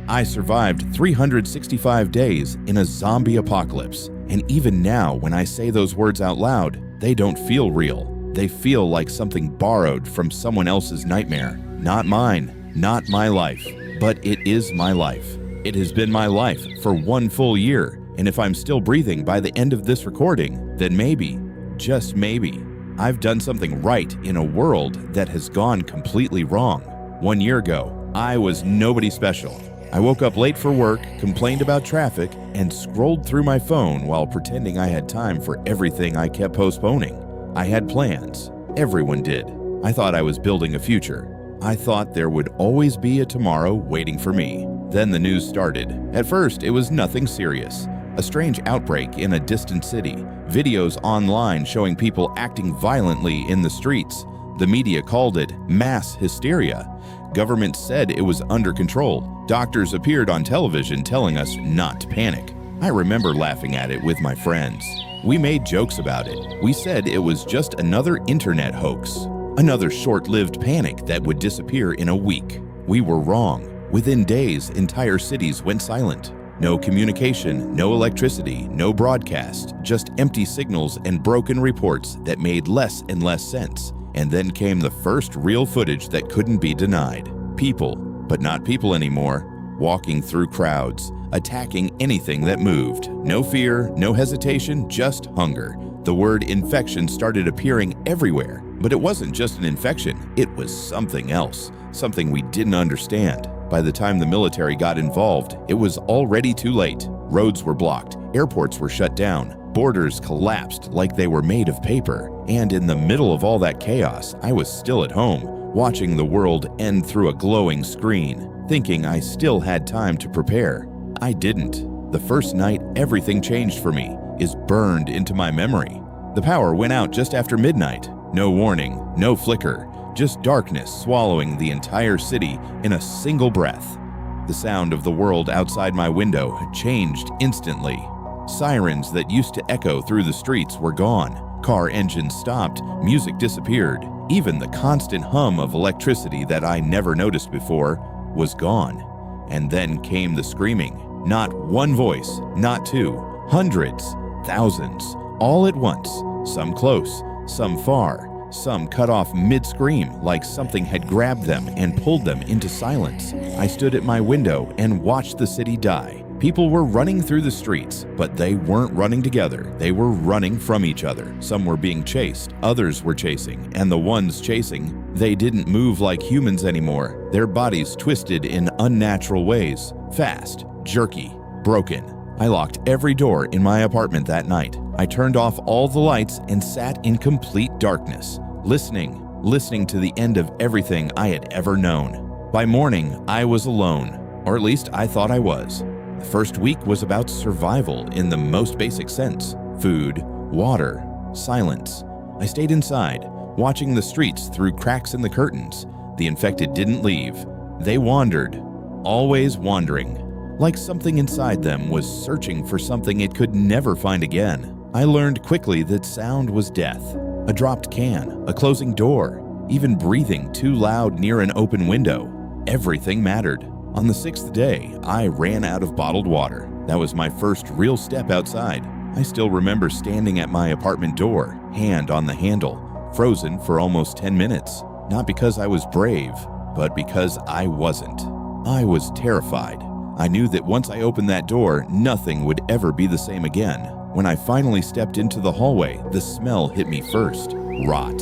I survived 365 days in a zombie apocalypse, and even now when I say those words out loud, they don't feel real. They feel like something borrowed from someone else's nightmare. Not mine, not my life, but it is my life. It has been my life for 1 full year, and if I'm still breathing by the end of this recording, then maybe, just maybe, I've done something right in a world that has gone completely wrong. 1 year ago, I was nobody special. I woke up late for work, complained about traffic, and scrolled through my phone while pretending I had time for everything I kept postponing. I had plans. Everyone did. I thought I was building a future. I thought there would always be a tomorrow waiting for me. Then the news started. At first, it was nothing serious. A strange outbreak in a distant city. Videos online showing people acting violently in the streets. The media called it mass hysteria. Government said it was under control. Doctors appeared on television telling us not to panic. I remember laughing at it with my friends. We made jokes about it. We said it was just another internet hoax. Another short-lived panic that would disappear in a week. We were wrong. Within days, entire cities went silent. No communication, no electricity, no broadcast, just empty signals and broken reports that made less and less sense. And then came the first real footage that couldn't be denied. People, but not people anymore, walking through crowds, attacking anything that moved. No fear, no hesitation, just hunger. The word infection started appearing everywhere, but it wasn't just an infection, it was something else, something we didn't understand. By the time the military got involved, it was already too late. Roads were blocked, airports were shut down, borders collapsed like they were made of paper. And in the middle of all that chaos, I was still at home, watching the world end through a glowing screen, thinking I still had time to prepare. I didn't. The first night everything changed for me is burned into my memory. The power went out just after midnight. No warning, no flicker, just darkness swallowing the entire city in a single breath. The sound of the world outside my window had changed instantly. Sirens that used to echo through the streets were gone. Car engines stopped, music disappeared. Even the constant hum of electricity that I never noticed before was gone. And then came the screaming. Not one voice, not two, hundreds, thousands, all at once, some close, some far, some cut off mid-scream like something had grabbed them and pulled them into silence. I stood at my window and watched the city die. People were running through the streets, but they weren't running together. They were running from each other. Some were being chased, others were chasing, and the ones chasing, they didn't move like humans anymore. Their bodies twisted in unnatural ways, fast, jerky, broken. I locked every door in my apartment that night. I turned off all the lights and sat in complete darkness, listening to the end of everything I had ever known. By morning, I was alone, or at least I thought I was. The first week was about survival in the most basic sense. Food, water, silence. I stayed inside, watching the streets through cracks in the curtains. The infected didn't leave. They wandered, always wandering, like something inside them was searching for something it could never find again. I learned quickly that sound was death. A dropped can, a closing door, even breathing too loud near an open window. Everything mattered. On the 6th day, I ran out of bottled water. That was my first real step outside. I still remember standing at my apartment door, hand on the handle, frozen for almost 10 minutes. Not because I was brave, but because I wasn't. I was terrified. I knew that once I opened that door, nothing would ever be the same again. When I finally stepped into the hallway, the smell hit me first. Rot,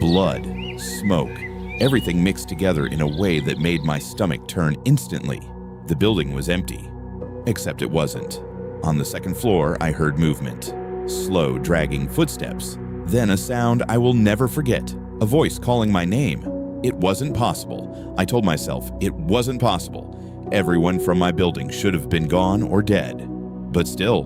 blood, smoke. Everything mixed together in a way that made my stomach turn instantly. The building was empty. Except it wasn't. On the 2nd floor, I heard movement. Slow, dragging footsteps. Then a sound I will never forget. A voice calling my name. It wasn't possible. I told myself it wasn't possible. Everyone from my building should have been gone or dead. But still,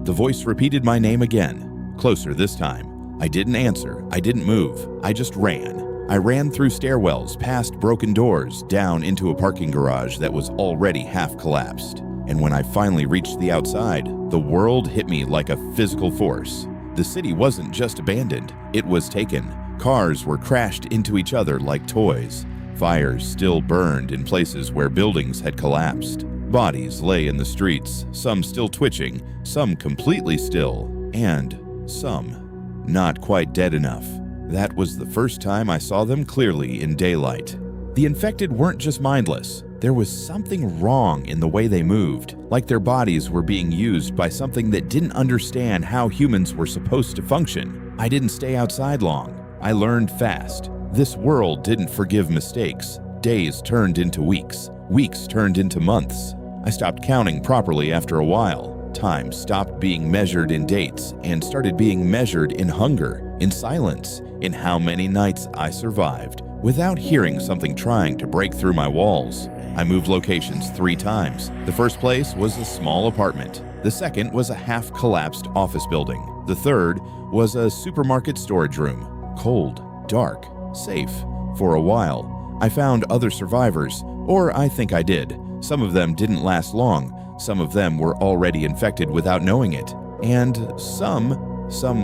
the voice repeated my name again. Closer this time. I didn't answer. I didn't move. I just ran. I ran through stairwells, past broken doors, down into a parking garage that was already half collapsed. And when I finally reached the outside, the world hit me like a physical force. The city wasn't just abandoned, it was taken. Cars were crashed into each other like toys. Fires still burned in places where buildings had collapsed. Bodies lay in the streets, some still twitching, some completely still, and some not quite dead enough. That was the first time I saw them clearly in daylight. The infected weren't just mindless. There was something wrong in the way they moved, like their bodies were being used by something that didn't understand how humans were supposed to function. I didn't stay outside long. I learned fast. This world didn't forgive mistakes. Days turned into weeks. Weeks turned into months. I stopped counting properly after a while. Time stopped being measured in dates and started being measured in hunger, in silence, in how many nights I survived without hearing something trying to break through my walls. I moved locations 3 times. The first place was a small apartment. The second was a half-collapsed office building. The third was a supermarket storage room. Cold, dark, safe. For a while, I found other survivors, or I think I did. Some of them didn't last long. Some of them were already infected without knowing it. And some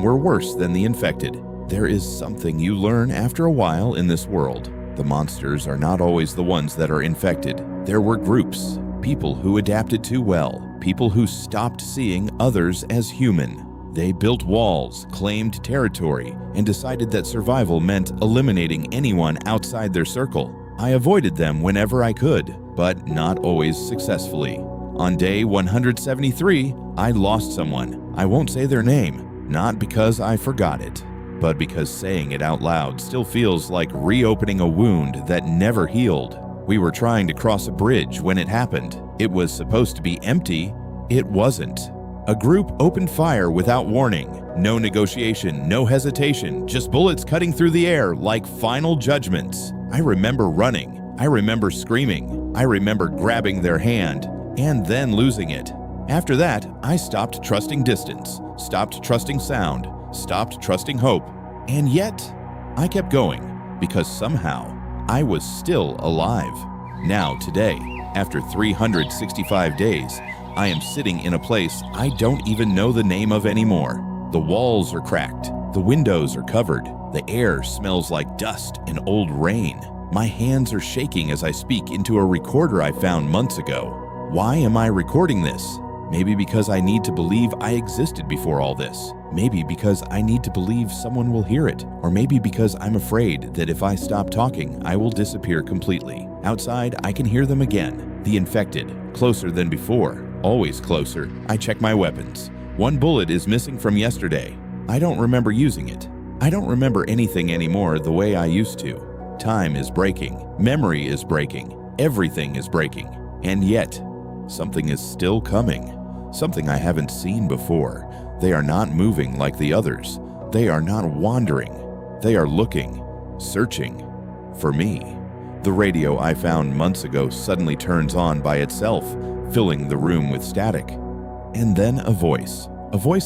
were worse than the infected. There is something you learn after a while in this world. The monsters are not always the ones that are infected. There were groups, people who adapted too well, people who stopped seeing others as human. They built walls, claimed territory, and decided that survival meant eliminating anyone outside their circle. I avoided them whenever I could, but not always successfully. On day 173, I lost someone. I won't say their name, not because I forgot it, but because saying it out loud still feels like reopening a wound that never healed. We were trying to cross a bridge when it happened. It was supposed to be empty. It wasn't. A group opened fire without warning. No negotiation, no hesitation, just bullets cutting through the air like final judgments. I remember running. I remember screaming. I remember grabbing their hand and then losing it. After that, I stopped trusting distance, stopped trusting sound, stopped trusting hope, and yet I kept going because somehow I was still alive. Now today, after 365 days, I am sitting in a place I don't even know the name of anymore. The walls are cracked, the windows are covered, the air smells like dust and old rain. My hands are shaking as I speak into a recorder I found months ago. Why am I recording this? Maybe because I need to believe I existed before all this. Maybe because I need to believe someone will hear it. Or maybe because I'm afraid that if I stop talking, I will disappear completely. Outside, I can hear them again. The infected, closer than before, always closer. I check my weapons. 1 bullet is missing from yesterday. I don't remember using it. I don't remember anything anymore the way I used to. Time is breaking. Memory is breaking. Everything is breaking. And yet, something is still coming. Something I haven't seen before. They are not moving like the others. They are not wandering. They are looking, searching for me. The radio I found months ago suddenly turns on by itself, filling the room with static. And then a voice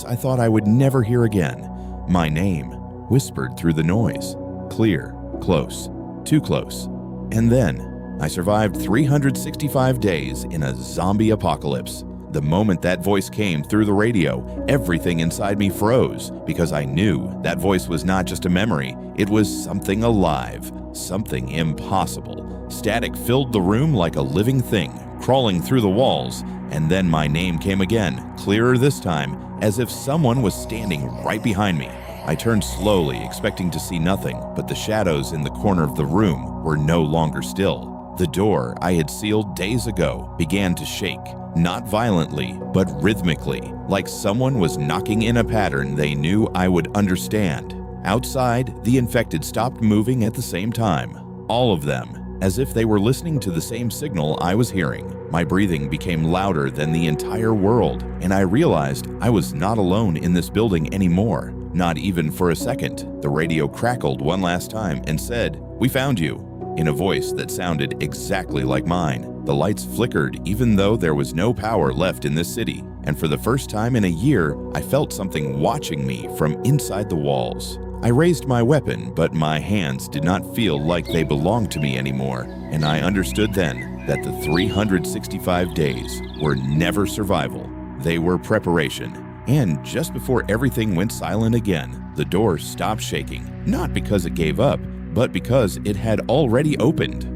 I thought I would never hear again. My name, whispered through the noise. Clear, close, too close. And then I survived 365 days in a zombie apocalypse. The moment that voice came through the radio, everything inside me froze because I knew that voice was not just a memory, it was something alive, something impossible. Static filled the room like a living thing, crawling through the walls, and then my name came again, clearer this time, as if someone was standing right behind me. I turned slowly, expecting to see nothing, but the shadows in the corner of the room were no longer still. The door I had sealed days ago began to shake, not violently, but rhythmically, like someone was knocking in a pattern they knew I would understand. Outside, the infected stopped moving at the same time. All of them, as if they were listening to the same signal I was hearing. My breathing became louder than the entire world, and I realized I was not alone in this building anymore. Not even for a second. The radio crackled one last time and said, "We found you," in a voice that sounded exactly like mine. The lights flickered even though there was no power left in this city, and for the first time in a year, I felt something watching me from inside the walls. I raised my weapon, but my hands did not feel like they belonged to me anymore, and I understood then that the 365 days were never survival. They were preparation. And just before everything went silent again, the door stopped shaking, not because it gave up, but because it had already opened.